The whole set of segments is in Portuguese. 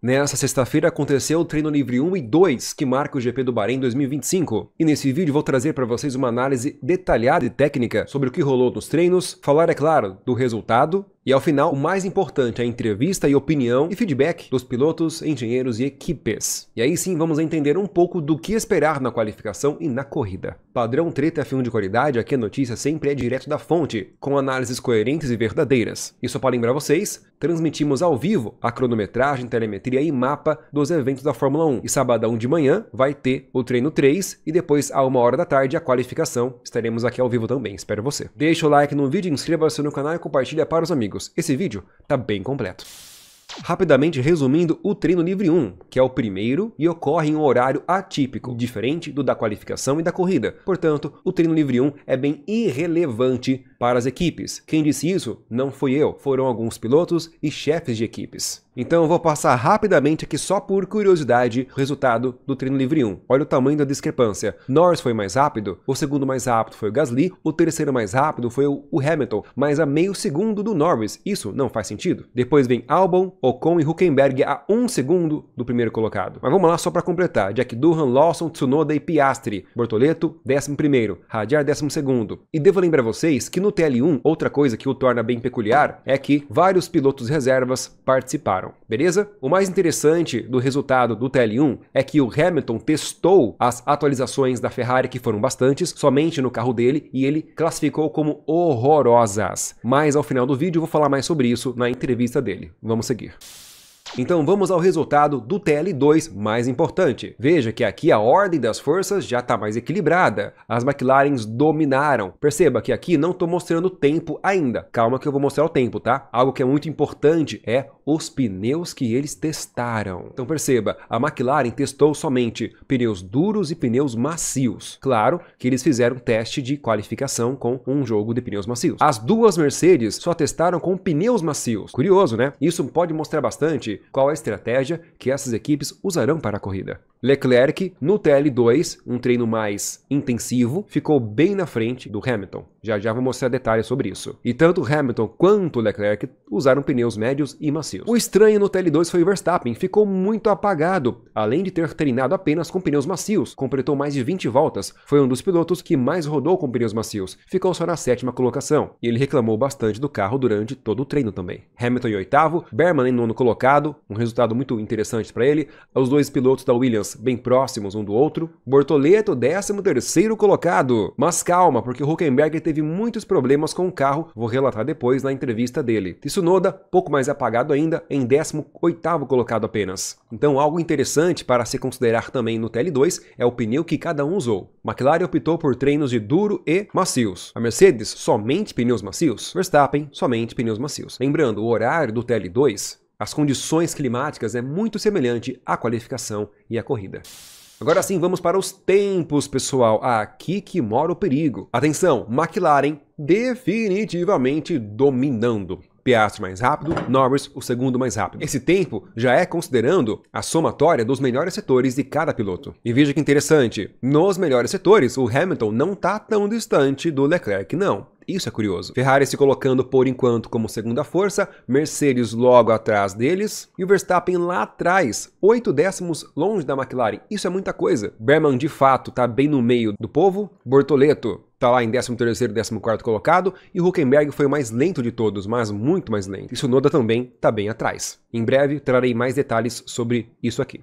Nessa sexta-feira aconteceu o treino livre 1 e 2, que marca o GP do Bahrein 2025. E nesse vídeo vou trazer para vocês uma análise detalhada e técnica sobre o que rolou nos treinos, falar, é claro, do resultado, e ao final, o mais importante, a entrevista e opinião e feedback dos pilotos, engenheiros e equipes. E aí sim vamos entender um pouco do que esperar na qualificação e na corrida. Padrão Treta F1 de qualidade, aqui a notícia sempre é direto da fonte, com análises coerentes e verdadeiras. E só para lembrar vocês, transmitimos ao vivo a cronometragem, telemetria e mapa dos eventos da Fórmula 1. E sabadão de manhã vai ter o treino 3 e depois a 1h da tarde a qualificação. Estaremos aqui ao vivo também, espero você. Deixa o like no vídeo, inscreva-se no canal e compartilha para os amigos. Esse vídeo tá bem completo. Rapidamente resumindo o treino livre 1, que é o primeiro e ocorre em um horário atípico, diferente do da qualificação e da corrida. Portanto, o treino livre 1 é bem irrelevante para as equipes. Quem disse isso não fui eu, foram alguns pilotos e chefes de equipes. Então eu vou passar rapidamente aqui só por curiosidade o resultado do treino livre 1. Olha o tamanho da discrepância. Norris foi mais rápido, o segundo mais rápido foi o Gasly, o terceiro mais rápido foi o Hamilton, mas a meio segundo do Norris. Isso não faz sentido. Depois vem Albon, Ocon e Hülkenberg a 1 segundo do primeiro colocado. Mas vamos lá só para completar. Jack Doohan, Lawson, Tsunoda e Piastri. Bortoleto, 11º. Hadjar, 12º. E devo lembrar vocês que no TL1, outra coisa que o torna bem peculiar é que vários pilotos reservas participaram. Beleza? O mais interessante do resultado do TL1 é que o Hamilton testou as atualizações da Ferrari, que foram bastantes, somente no carro dele, e ele classificou como horrorosas. Mas ao final do vídeo eu vou falar mais sobre isso na entrevista dele. Vamos seguir. Então vamos ao resultado do TL2 mais importante. Veja que aqui a ordem das forças já está mais equilibrada. As McLarens dominaram. Perceba que aqui não estou mostrando o tempo ainda. Calma que eu vou mostrar o tempo, tá? Algo que é muito importante é os pneus que eles testaram. Então perceba, a McLaren testou somente pneus duros e pneus macios. Claro que eles fizeram teste de qualificação com um jogo de pneus macios. As duas Mercedes só testaram com pneus macios. Curioso, né? Isso pode mostrar bastante qual a estratégia que essas equipes usarão para a corrida. Leclerc, no TL2, um treino mais intensivo, ficou bem na frente do Hamilton. Já vou mostrar detalhes sobre isso. E tanto Hamilton quanto Leclerc usaram pneus médios e macios. O estranho no TL2 foi o Verstappen, ficou muito apagado. Além de ter treinado apenas com pneus macios, completou mais de 20 voltas. Foi um dos pilotos que mais rodou com pneus macios. Ficou só na 7ª colocação. E ele reclamou bastante do carro durante todo o treino também. Hamilton em 8º, Berman em 9º colocado, um resultado muito interessante para ele. Os dois pilotos da Williams bem próximos um do outro. Bortoleto, 13º colocado. Mas calma, porque o Hülkenberg teve muitos problemas com o carro, vou relatar depois na entrevista dele. Tsunoda, pouco mais apagado ainda, em 18º colocado apenas. Então algo interessante para se considerar também no TL2 é o pneu que cada um usou. McLaren optou por treinos de duro e macios. A Mercedes, somente pneus macios. Verstappen, somente pneus macios. Lembrando, o horário do TL2, as condições climáticas é muito semelhante à qualificação e à corrida. Agora sim, vamos para os tempos, pessoal. Aqui que mora o perigo. Atenção, McLaren definitivamente dominando. Piastri mais rápido, Norris o segundo mais rápido. Esse tempo já é considerando a somatória dos melhores setores de cada piloto. E veja que interessante, nos melhores setores, o Hamilton não está tão distante do Leclerc, não. Isso é curioso. Ferrari se colocando por enquanto como segunda força, Mercedes logo atrás deles e o Verstappen lá atrás, 8 décimos longe da McLaren. Isso é muita coisa. Berman de fato está bem no meio do povo, Bortoleto está lá em 13º e 14º colocado e o Hülkenberg foi o mais lento de todos, mas muito mais lento. E Tsunoda também está bem atrás. Em breve trarei mais detalhes sobre isso aqui.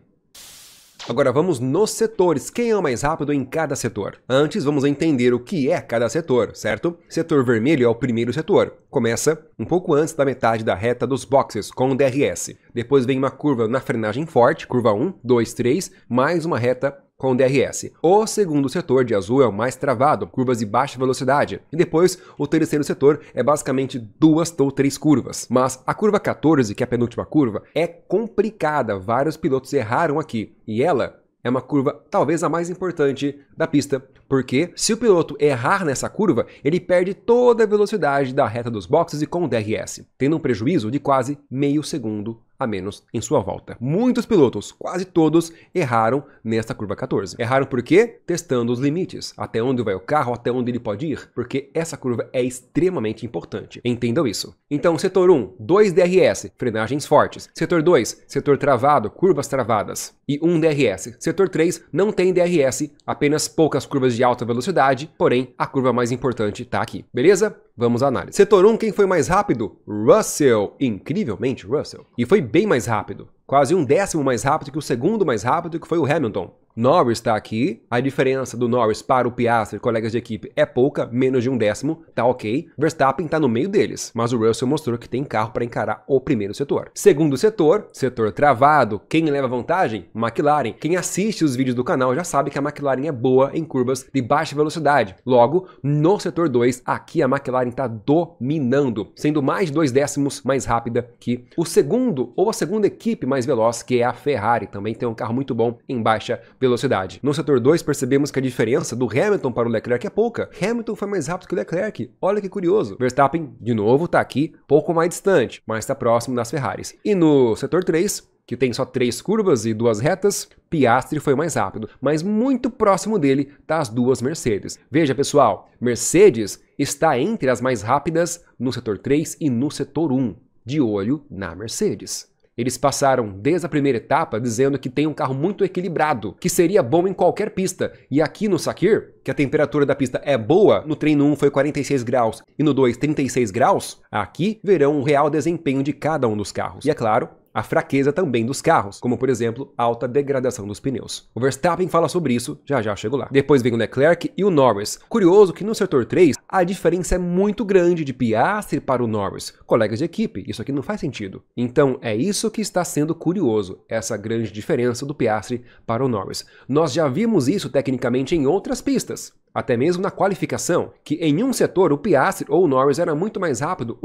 Agora vamos nos setores, quem é o mais rápido em cada setor? Antes vamos entender o que é cada setor, certo? Setor vermelho é o primeiro setor, começa um pouco antes da metade da reta dos boxes com o DRS. Depois vem uma curva na frenagem forte, curva 1, 2, 3, mais uma reta com DRS. O segundo setor de azul é o mais travado, curvas de baixa velocidade. E depois, o terceiro setor é basicamente 2 ou 3 curvas. Mas a curva 14, que é a penúltima curva, é complicada. Vários pilotos erraram aqui. E ela é uma curva talvez a mais importante da pista, porque se o piloto errar nessa curva, ele perde toda a velocidade da reta dos boxes e com o DRS, tendo um prejuízo de quase meio segundo a menos em sua volta. Muitos pilotos, quase todos, erraram nesta curva 14. Erraram por quê? Testando os limites, até onde vai o carro, até onde ele pode ir, porque essa curva é extremamente importante. Entendam isso. Então, setor 1, 2 DRS, frenagens fortes. Setor 2, setor travado, curvas travadas. E 1 DRS. Setor 3, não tem DRS, apenas poucas curvas de alta velocidade, porém, a curva mais importante está aqui. Beleza? Vamos à análise. Setor 1, quem foi mais rápido? Russell. Incrivelmente, Russell. E foi bem mais rápido. Quase 1/10 mais rápido que o segundo mais rápido, que foi o Hamilton. Norris está aqui, a diferença do Norris para o Piastri, colegas de equipe, é pouca, menos de 1/10, tá ok. Verstappen está no meio deles, mas o Russell mostrou que tem carro para encarar o primeiro setor. Segundo setor, setor travado, quem leva vantagem? McLaren. Quem assiste os vídeos do canal já sabe que a McLaren é boa em curvas de baixa velocidade. Logo, no setor 2, aqui a McLaren está dominando, sendo mais de 0,2 mais rápida que o segundo ou a segunda equipe mais veloz, que é a Ferrari. Também tem um carro muito bom em baixa velocidade. No setor 2, percebemos que a diferença do Hamilton para o Leclerc é pouca. Hamilton foi mais rápido que o Leclerc. Olha que curioso. Verstappen, de novo, está aqui, pouco mais distante, mas está próximo das Ferraris. E no setor 3, que tem só 3 curvas e 2 retas, Piastri foi mais rápido, mas muito próximo dele tá as 2 Mercedes. Veja, pessoal, Mercedes está entre as mais rápidas no setor 3 e no setor 1. De olho na Mercedes. Eles passaram desde a primeira etapa dizendo que tem um carro muito equilibrado, que seria bom em qualquer pista. E aqui no Sakir, que a temperatura da pista é boa, no treino 1 foi 46 graus e no 2 36 graus, aqui verão o real desempenho de cada um dos carros. E é claro, a fraqueza também dos carros, como por exemplo, a alta degradação dos pneus. O Verstappen fala sobre isso, já chego lá. Depois vem o Leclerc e o Norris. Curioso que no setor 3, a diferença é muito grande de Piastri para o Norris. Colegas de equipe, isso aqui não faz sentido. Então é isso que está sendo curioso, essa grande diferença do Piastri para o Norris. Nós já vimos isso tecnicamente em outras pistas. Até mesmo na qualificação, que em um setor o Piastri ou o Norris era muito mais rápido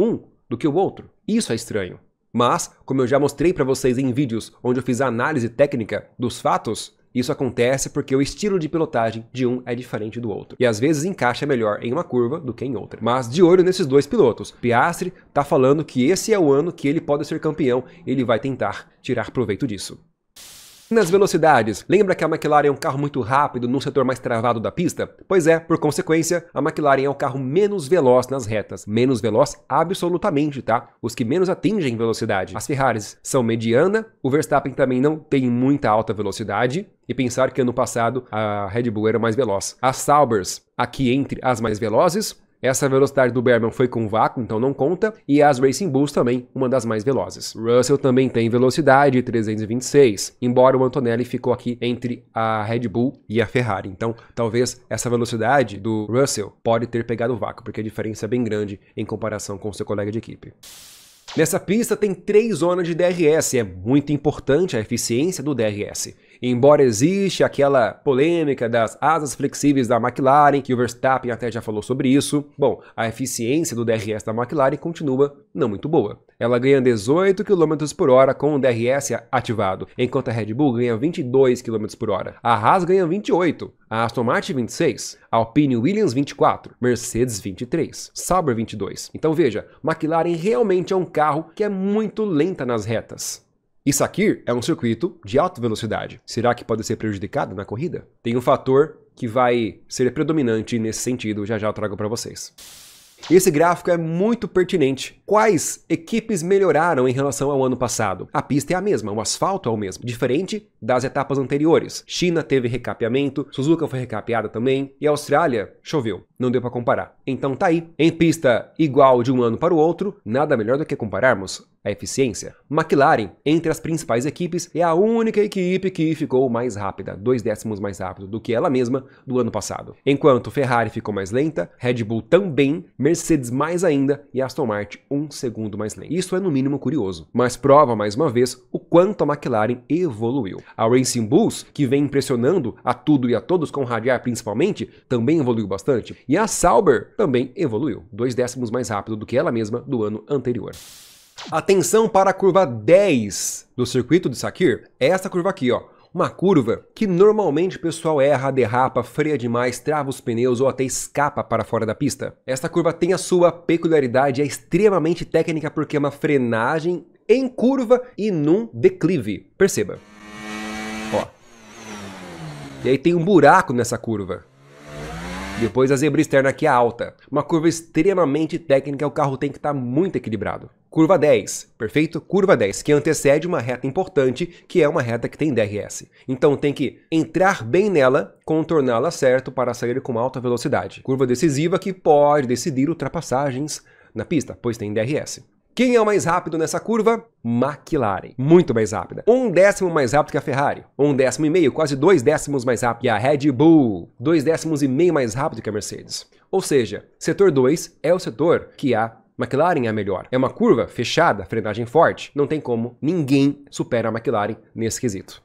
do que o outro. Isso é estranho. Mas, como eu já mostrei para vocês em vídeos onde eu fiz a análise técnica dos fatos, isso acontece porque o estilo de pilotagem de um é diferente do outro. E às vezes encaixa melhor em uma curva do que em outra. Mas de olho nesses dois pilotos. Piastri está falando que esse é o ano que ele pode ser campeão e ele vai tentar tirar proveito disso. Nas velocidades, lembra que a McLaren é um carro muito rápido no setor mais travado da pista? Pois é, por consequência, a McLaren é o carro menos veloz nas retas. Menos veloz absolutamente, tá? Os que menos atingem velocidade. As Ferraris são mediana, o Verstappen também não tem muita alta velocidade. E pensar que ano passado a Red Bull era mais veloz. As Saubers, aqui entre as mais velozes. Essa velocidade do Berman foi com vácuo, então não conta. E as Racing Bulls também, uma das mais velozes. Russell também tem velocidade 326, embora o Antonelli ficou aqui entre a Red Bull e a Ferrari. Então, talvez essa velocidade do Russell pode ter pegado o vácuo, porque a diferença é bem grande em comparação com o seu colega de equipe. Nessa pista tem 3 zonas de DRS, é muito importante a eficiência do DRS. Embora exista aquela polêmica das asas flexíveis da McLaren, que o Verstappen até já falou sobre isso, bom, a eficiência do DRS da McLaren continua não muito boa. Ela ganha 18 km por hora com o DRS ativado, enquanto a Red Bull ganha 22 km por hora. A Haas ganha 28, a Aston Martin 26, a Alpine Williams 24, Mercedes 23, Sauber 22. Então veja, McLaren realmente é um carro que é muito lenta nas retas. E Sakir é um circuito de alta velocidade. Será que pode ser prejudicado na corrida? Tem um fator que vai ser predominante nesse sentido, já eu trago para vocês. Esse gráfico é muito pertinente. Quais equipes melhoraram em relação ao ano passado? A pista é a mesma, o asfalto é o mesmo, diferente das etapas anteriores. China teve recapeamento, Suzuka foi recapeada também, e a Austrália choveu, não deu para comparar. Então tá aí, em pista igual de um ano para o outro, nada melhor do que compararmos a eficiência. McLaren, entre as principais equipes, é a única equipe que ficou mais rápida, 0,2 mais rápido do que ela mesma do ano passado. Enquanto Ferrari ficou mais lenta, Red Bull também, Mercedes mais ainda e Aston Martin 1 segundo mais lenta. Isso é no mínimo curioso, mas prova mais uma vez o quanto a McLaren evoluiu. A Racing Bulls, que vem impressionando a tudo e a todos com o radiar principalmente, também evoluiu bastante. E a Sauber também evoluiu, 0,2 mais rápido do que ela mesma do ano anterior. Atenção para a curva 10 do circuito de Sakir. É essa curva aqui, ó. Uma curva que normalmente o pessoal erra, derrapa, freia demais, trava os pneus ou até escapa para fora da pista. Esta curva tem a sua peculiaridade, é extremamente técnica porque é uma frenagem em curva e num declive. Perceba. Ó. E aí tem um buraco nessa curva. Depois a zebra externa aqui é alta. Uma curva extremamente técnica, o carro tem que estar muito equilibrado. Curva 10, perfeito? Curva 10, que antecede uma reta importante, que é uma reta que tem DRS. Então tem que entrar bem nela, contorná-la certo para sair com alta velocidade. Curva decisiva que pode decidir ultrapassagens na pista, pois tem DRS. Quem é o mais rápido nessa curva? McLaren. Muito mais rápida. 1/10 mais rápido que a Ferrari. 1,5 décimo, quase 2 décimos mais rápido que a Red Bull. 2,5 décimos mais rápido que a Mercedes. Ou seja, setor 2 é o setor que a McLaren é a melhor. É uma curva fechada, frenagem forte. Não tem como, ninguém supera a McLaren nesse quesito.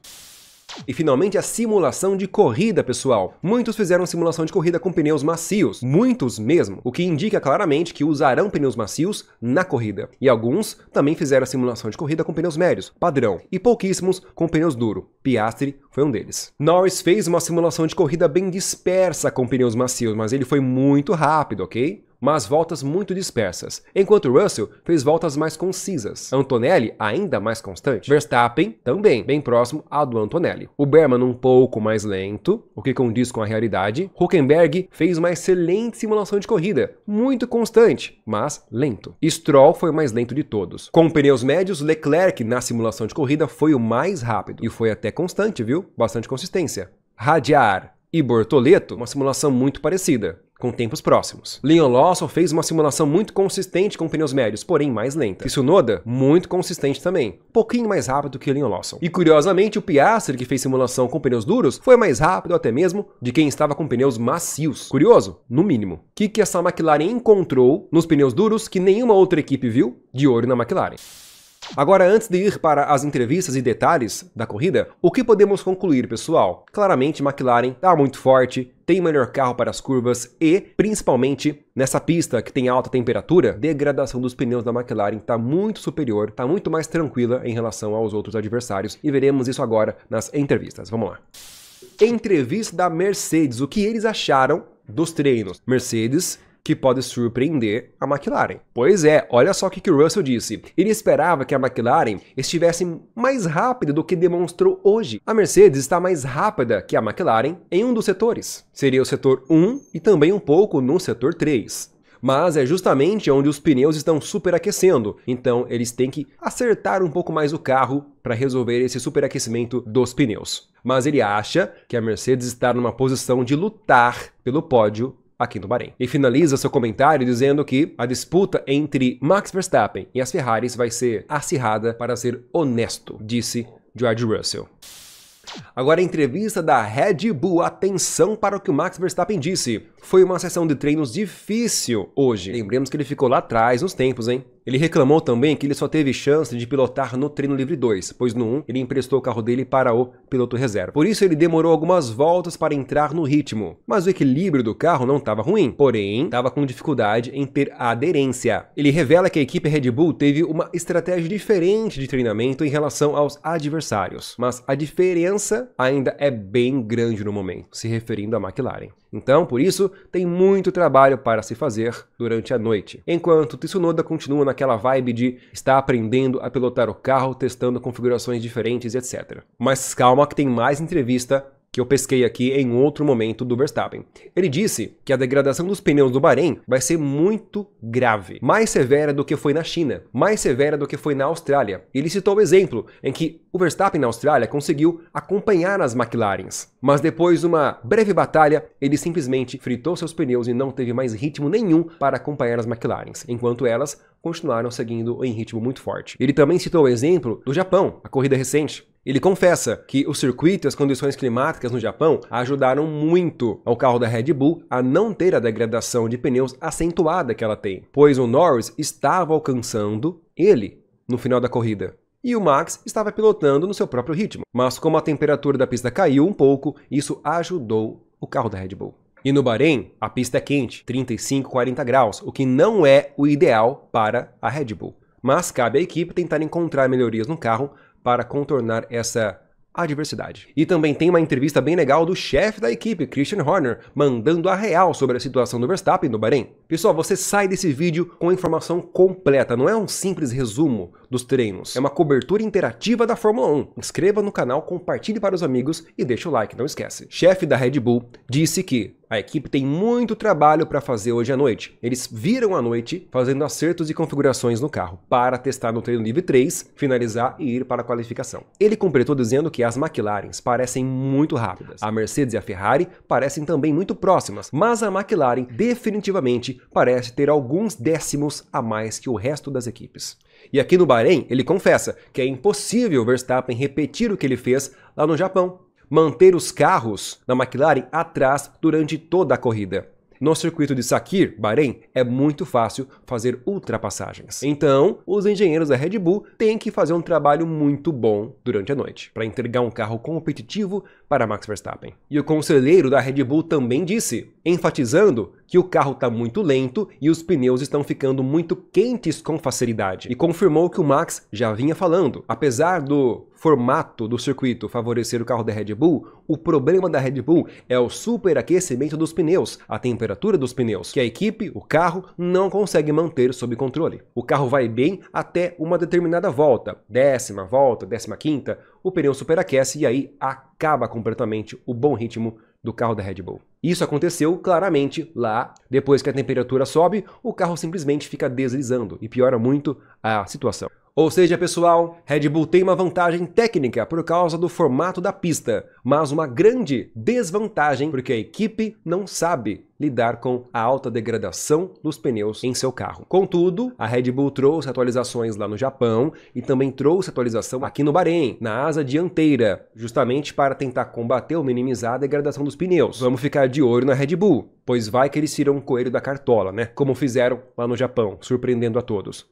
E finalmente a simulação de corrida, pessoal. Muitos fizeram simulação de corrida com pneus macios, muitos mesmo, o que indica claramente que usarão pneus macios na corrida. E alguns também fizeram a simulação de corrida com pneus médios, padrão, e pouquíssimos com pneus duros. Piastri foi um deles. Norris fez uma simulação de corrida bem dispersa com pneus macios, mas ele foi muito rápido, ok? Mas voltas muito dispersas, enquanto Russell fez voltas mais concisas. Antonelli ainda mais constante. Verstappen também, bem próximo ao do Antonelli. O Berman um pouco mais lento, o que condiz com a realidade. Hülkenberg fez uma excelente simulação de corrida, muito constante, mas lento. Stroll foi o mais lento de todos. Com pneus médios, Leclerc na simulação de corrida foi o mais rápido, e foi até constante, viu? Bastante consistência. Hadjar e Bortoleto, uma simulação muito parecida, com tempos próximos. Liam Lawson fez uma simulação muito consistente com pneus médios, porém mais lenta. Tsunoda, muito consistente também, pouquinho mais rápido que o Liam Lawson. E curiosamente, o Piastri, que fez simulação com pneus duros, foi mais rápido até mesmo de quem estava com pneus macios. Curioso? No mínimo. O que essa McLaren encontrou nos pneus duros que nenhuma outra equipe viu de olho na McLaren? Agora, antes de ir para as entrevistas e detalhes da corrida, o que podemos concluir, pessoal? Claramente, McLaren está muito forte, tem o melhor carro para as curvas e, principalmente, nessa pista que tem alta temperatura, a degradação dos pneus da McLaren está muito superior, está muito mais tranquila em relação aos outros adversários e veremos isso agora nas entrevistas. Vamos lá. Entrevista da Mercedes, o que eles acharam dos treinos? Mercedes que pode surpreender a McLaren. Pois é, olha só o que o Russell disse. Ele esperava que a McLaren estivesse mais rápida do que demonstrou hoje. A Mercedes está mais rápida que a McLaren em um dos setores. Seria o setor 1 e também um pouco no setor 3. Mas é justamente onde os pneus estão superaquecendo, então eles têm que acertar um pouco mais o carro para resolver esse superaquecimento dos pneus. Mas ele acha que a Mercedes está numa posição de lutar pelo pódio aqui no Bahrein. E finaliza seu comentário dizendo que a disputa entre Max Verstappen e as Ferraris vai ser acirrada para ser honesto, disse George Russell. Agora a entrevista da Red Bull, atenção para o que o Max Verstappen disse. Foi uma sessão de treinos difícil hoje. Lembremos que ele ficou lá atrás nos tempos, hein? Ele reclamou também que ele só teve chance de pilotar no treino livre 2, pois no 1 ele emprestou o carro dele para o piloto reserva. Por isso ele demorou algumas voltas para entrar no ritmo. Mas o equilíbrio do carro não estava ruim, porém estava com dificuldade em ter aderência. Ele revela que a equipe Red Bull teve uma estratégia diferente de treinamento em relação aos adversários, mas a diferença ainda é bem grande no momento, se referindo à McLaren. Então, por isso, tem muito trabalho para se fazer durante a noite. Enquanto Tsunoda continua naquela vibe de estar aprendendo a pilotar o carro, testando configurações diferentes, etc. Mas calma que tem mais entrevista que eu pesquei aqui em outro momento do Verstappen. Ele disse que a degradação dos pneus do Bahrein vai ser muito grave, mais severa do que foi na China, mais severa do que foi na Austrália. Ele citou o exemplo em que o Verstappen na Austrália conseguiu acompanhar as McLarens, mas depois de uma breve batalha, ele simplesmente fritou seus pneus e não teve mais ritmo nenhum para acompanhar as McLarens, enquanto elas continuaram seguindo em ritmo muito forte. Ele também citou o exemplo do Japão, a corrida recente. Ele confessa que o circuito e as condições climáticas no Japão ajudaram muito ao carro da Red Bull a não ter a degradação de pneus acentuada que ela tem, pois o Norris estava alcançando ele no final da corrida. E o Max estava pilotando no seu próprio ritmo. Mas como a temperatura da pista caiu um pouco, isso ajudou o carro da Red Bull. E no Bahrein, a pista é quente, 35, 40 graus, o que não é o ideal para a Red Bull. Mas cabe à equipe tentar encontrar melhorias no carro para contornar essa adversidade. E também tem uma entrevista bem legal do chefe da equipe, Christian Horner, mandando a real sobre a situação do Verstappen no Bahrein. Pessoal, você sai desse vídeo com a informação completa, não é um simples resumo dos treinos, é uma cobertura interativa da Fórmula 1. Inscreva no canal, compartilhe para os amigos e deixa o like, não esquece. Chefe da Red Bull disse que a equipe tem muito trabalho para fazer hoje à noite. Eles viram à noite fazendo acertos e configurações no carro para testar no treino livre 3, finalizar e ir para a qualificação. Ele completou dizendo que as McLarens parecem muito rápidas. A Mercedes e a Ferrari parecem também muito próximas, mas a McLaren definitivamente parece ter alguns décimos a mais que o resto das equipes. E aqui no Bahrein, ele confessa que é impossível Verstappen repetir o que ele fez lá no Japão. Manter os carros da McLaren atrás durante toda a corrida. No circuito de Sakhir, Bahrein, é muito fácil fazer ultrapassagens. Então, os engenheiros da Red Bull têm que fazer um trabalho muito bom durante a noite, para entregar um carro competitivo para Max Verstappen. E o conselheiro da Red Bull também disse, enfatizando que o carro está muito lento e os pneus estão ficando muito quentes com facilidade. E confirmou que o Max já vinha falando. Apesar do formato do circuito favorecer o carro da Red Bull, o problema da Red Bull é o superaquecimento dos pneus, a temperatura dos pneus, que a equipe, o carro, não consegue manter sob controle. O carro vai bem até uma determinada volta, 10ª volta, 15ª, o pneu superaquece e aí acaba completamente o bom ritmo do carro da Red Bull. Isso aconteceu claramente lá, depois que a temperatura sobe, o carro simplesmente fica deslizando e piora muito a situação. Ou seja, pessoal, Red Bull tem uma vantagem técnica por causa do formato da pista, mas uma grande desvantagem porque a equipe não sabe lidar com a alta degradação dos pneus em seu carro. Contudo, a Red Bull trouxe atualizações lá no Japão e também trouxe atualização aqui no Bahrein, na asa dianteira, justamente para tentar combater ou minimizar a degradação dos pneus. Vamos ficar de olho na Red Bull, pois vai que eles tiram um coelho da cartola, né? Como fizeram lá no Japão, surpreendendo a todos.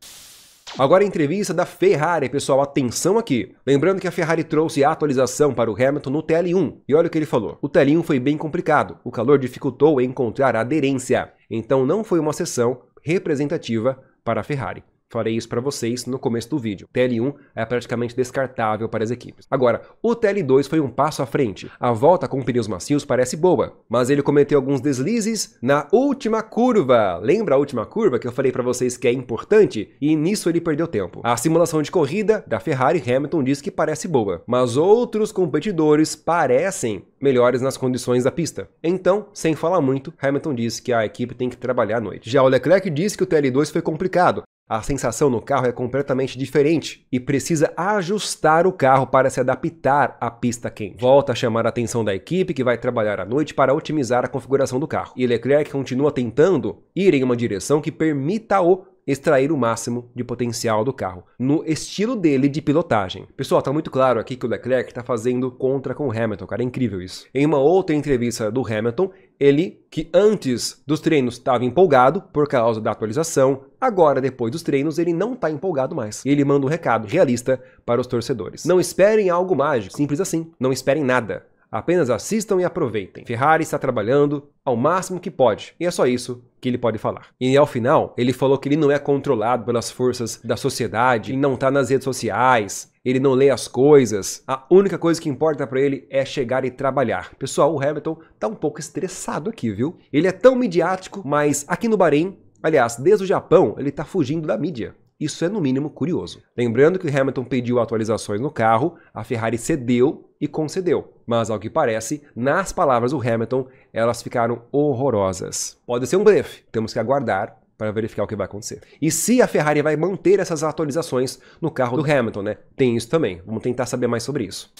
Agora a entrevista da Ferrari, pessoal, atenção aqui. Lembrando que a Ferrari trouxe a atualização para o Hamilton no TL1. E olha o que ele falou. O TL1 foi bem complicado. O calor dificultou encontrar a aderência. Então não foi uma sessão representativa para a Ferrari. Falei isso para vocês no começo do vídeo. TL1 é praticamente descartável para as equipes. Agora, o TL2 foi um passo à frente. A volta com pneus macios parece boa, mas ele cometeu alguns deslizes na última curva. Lembra a última curva que eu falei para vocês que é importante? E nisso ele perdeu tempo. A simulação de corrida da Ferrari, Hamilton diz que parece boa, mas outros competidores parecem melhores nas condições da pista. Então, sem falar muito, Hamilton disse que a equipe tem que trabalhar à noite. Já o Leclerc disse que o TL2 foi complicado. A sensação no carro é completamente diferente e precisa ajustar o carro para se adaptar à pista quente. Volta a chamar a atenção da equipe que vai trabalhar à noite para otimizar a configuração do carro. E Leclerc continua tentando ir em uma direção que permita-o extrair o máximo de potencial do carro, no estilo dele de pilotagem. Pessoal, tá muito claro aqui que o Leclerc tá fazendo contra com o Hamilton, cara, é incrível isso. Em uma outra entrevista do Hamilton, ele, que antes dos treinos estava empolgado por causa da atualização, agora, depois dos treinos, ele não tá empolgado mais. Ele manda um recado realista para os torcedores. Não esperem algo mágico, simples assim, não esperem nada. Apenas assistam e aproveitem. Ferrari está trabalhando ao máximo que pode, e é só isso que ele pode falar. E ao final, ele falou que ele não é controlado pelas forças da sociedade, ele não está nas redes sociais, ele não lê as coisas. A única coisa que importa para ele é chegar e trabalhar. Pessoal, o Hamilton tá um pouco estressado aqui, viu? Ele é tão midiático, mas aqui no Bahrein, aliás, desde o Japão, ele tá fugindo da mídia. Isso é no mínimo curioso. Lembrando que o Hamilton pediu atualizações no carro, a Ferrari cedeu e concedeu. Mas ao que parece, nas palavras do Hamilton, elas ficaram horrorosas. Pode ser um blefe, temos que aguardar para verificar o que vai acontecer. E se a Ferrari vai manter essas atualizações no carro do Hamilton, né? Tem isso também. Vamos tentar saber mais sobre isso.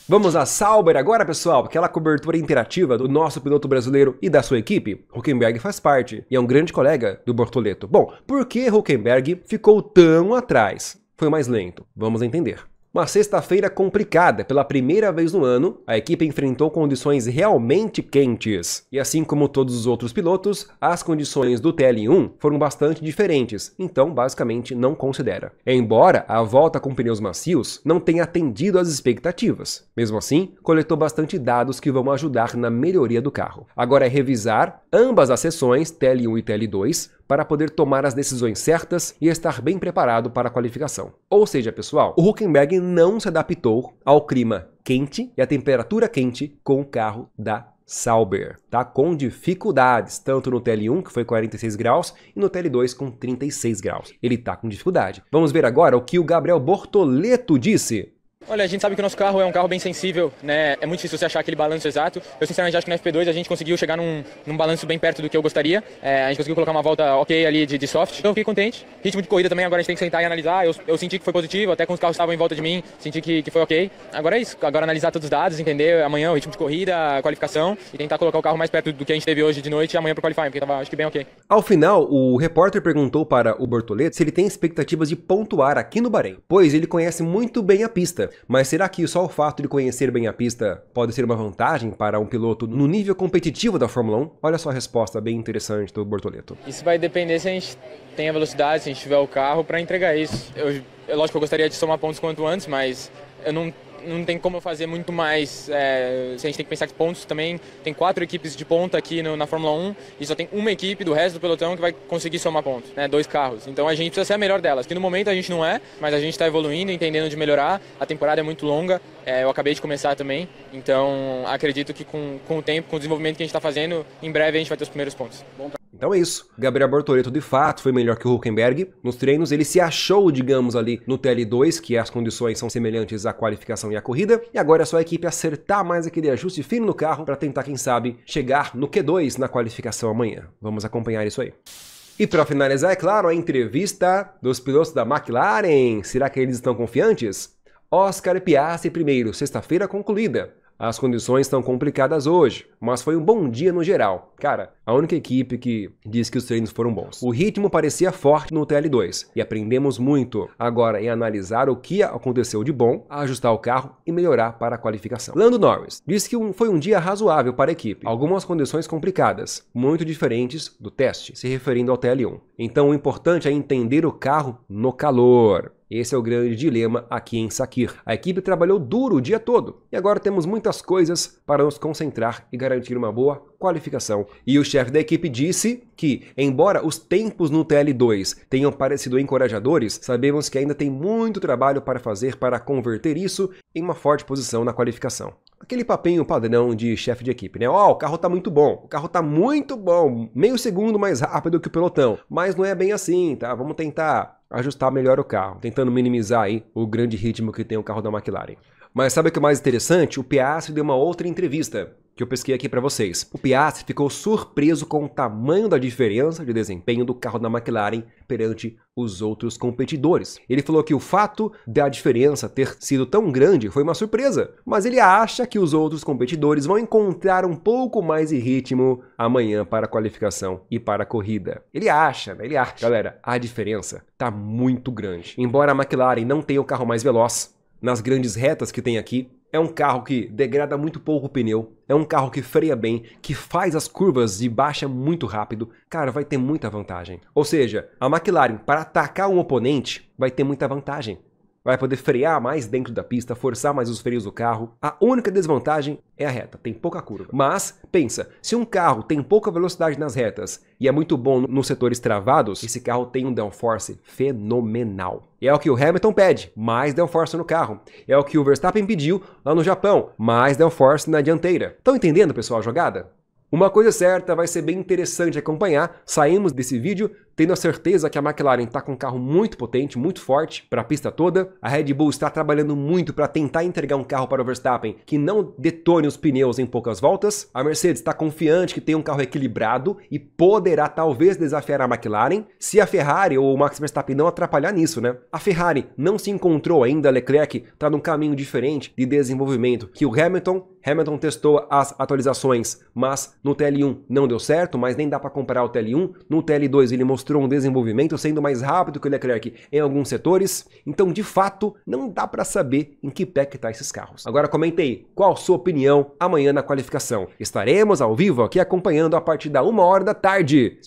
Vamos a Sauber agora, pessoal, aquela cobertura interativa do nosso piloto brasileiro e da sua equipe. Hülkenberg faz parte e é um grande colega do Bortoleto. Bom, por que Hülkenberg ficou tão atrás? Foi mais lento. Vamos entender. Uma sexta-feira complicada. Pela primeira vez no ano, a equipe enfrentou condições realmente quentes. E assim como todos os outros pilotos, as condições do TL1 foram bastante diferentes, então basicamente não considera. Embora a volta com pneus macios não tenha atendido às expectativas. Mesmo assim, coletou bastante dados que vão ajudar na melhoria do carro. Agora é revisar ambas as sessões, TL1 e TL2, para poder tomar as decisões certas e estar bem preparado para a qualificação. Ou seja, pessoal, o Hülkenberg não se adaptou ao clima quente e à temperatura quente com o carro da Sauber. Tá com dificuldades, tanto no TL1, que foi 46 graus, e no TL2 com 36 graus. Ele tá com dificuldade. Vamos ver agora o que o Gabriel Bortoleto disse. Olha, a gente sabe que o nosso carro é um carro bem sensível, né? É muito difícil você achar aquele balanço exato. Eu sinceramente acho que no FP2 a gente conseguiu chegar num balanço bem perto do que eu gostaria. A gente conseguiu colocar uma volta ok ali de soft. Então eu fiquei contente. Ritmo de corrida também, agora a gente tem que sentar e analisar. Eu senti que foi positivo, até com os carros que estavam em volta de mim, senti que foi ok. Agora é isso, agora analisar todos os dados, entender amanhã o ritmo de corrida, a qualificação e tentar colocar o carro mais perto do que a gente teve hoje de noite e amanhã pro qualifying, porque tava acho que bem ok. Ao final, o repórter perguntou para o Bortoleto se ele tem expectativas de pontuar aqui no Bahrein, pois ele conhece muito bem a pista. Mas será que só o fato de conhecer bem a pista pode ser uma vantagem para um piloto no nível competitivo da Fórmula 1? Olha só a resposta bem interessante do Bortoleto. Isso vai depender se a gente tem a velocidade, se a gente tiver o carro para entregar isso. Lógico que eu gostaria de somar pontos quanto antes, mas eu não tem como eu fazer muito mais, se a gente tem que pensar que pontos também, tem 4 equipes de ponta aqui na Fórmula 1 e só tem uma equipe do resto do pelotão que vai conseguir somar pontos, né, 2 carros. Então a gente precisa ser a melhor delas, que no momento a gente não é, mas a gente está evoluindo, entendendo de melhorar, a temporada é muito longa, eu acabei de começar também, então acredito que com o tempo, com o desenvolvimento que a gente está fazendo, em breve a gente vai ter os primeiros pontos. Então é isso. Gabriel Bortoleto de fato foi melhor que o Hülkenberg. Nos treinos ele se achou, digamos ali, no TL2, que as condições são semelhantes à qualificação e à corrida. E agora é só a equipe acertar mais aquele ajuste fino no carro para tentar, quem sabe, chegar no Q2 na qualificação amanhã. Vamos acompanhar isso aí. E para finalizar, é claro, a entrevista dos pilotos da McLaren. Será que eles estão confiantes? Oscar Piastri primeiro, sexta-feira concluída. As condições estão complicadas hoje, mas foi um bom dia no geral. Cara, a única equipe que diz que os treinos foram bons. O ritmo parecia forte no TL2 e aprendemos muito agora em analisar o que aconteceu de bom, ajustar o carro e melhorar para a qualificação. Lando Norris disse que foi um dia razoável para a equipe. Algumas condições complicadas, muito diferentes do teste, se referindo ao TL1. Então o importante é entender o carro no calor. Esse é o grande dilema aqui em Sakhir. A equipe trabalhou duro o dia todo e agora temos muitas coisas para nos concentrar e garantir uma boa qualificação. E o chefe da equipe disse que, embora os tempos no TL2 tenham parecido encorajadores, sabemos que ainda tem muito trabalho para fazer para converter isso em uma forte posição na qualificação. Aquele papinho padrão de chefe de equipe, né? Ó, o carro tá muito bom, meio segundo mais rápido que o pelotão, mas não é bem assim, tá? Vamos tentar ajustar melhor o carro, tentando minimizar aí o grande ritmo que tem o carro da McLaren. Mas sabe o que é mais interessante? O Piastri deu uma outra entrevista que eu pesquei aqui para vocês. O Piastri ficou surpreso com o tamanho da diferença de desempenho do carro da McLaren perante os outros competidores. Ele falou que o fato da diferença ter sido tão grande foi uma surpresa, mas ele acha que os outros competidores vão encontrar um pouco mais de ritmo amanhã para a qualificação e para a corrida. Ele acha, né? Ele acha. Galera, a diferença tá muito grande. Embora a McLaren não tenha o carro mais veloz, nas grandes retas que tem aqui, é um carro que degrada muito pouco o pneu, é um carro que freia bem, que faz as curvas de baixa muito rápido. Cara, vai ter muita vantagem. Ou seja, a McLaren, para atacar um oponente, vai ter muita vantagem. Vai poder frear mais dentro da pista, forçar mais os freios do carro. A única desvantagem é a reta, tem pouca curva. Mas, pensa, se um carro tem pouca velocidade nas retas e é muito bom nos setores travados, esse carro tem um downforce fenomenal. E é o que o Hamilton pede, mais downforce no carro. É o que o Verstappen pediu lá no Japão, mais downforce na dianteira. Estão entendendo, pessoal, a jogada? Uma coisa certa, vai ser bem interessante acompanhar. Saímos desse vídeo tendo a certeza que a McLaren está com um carro muito potente, muito forte para a pista toda. A Red Bull está trabalhando muito para tentar entregar um carro para o Verstappen que não detone os pneus em poucas voltas. A Mercedes está confiante que tem um carro equilibrado e poderá talvez desafiar a McLaren se a Ferrari ou o Max Verstappen não atrapalhar nisso, né? A Ferrari não se encontrou ainda, Leclerc está num caminho diferente de desenvolvimento que o Hamilton testou as atualizações, mas no TL1 não deu certo, mas nem dá para comparar o TL1. No TL2 ele mostrou um desenvolvimento sendo mais rápido que o Leclerc em alguns setores. Então, de fato, não dá para saber em que pé que tá esses carros. Agora comente aí, qual a sua opinião amanhã na qualificação? Estaremos ao vivo aqui acompanhando a partir da 1h da tarde.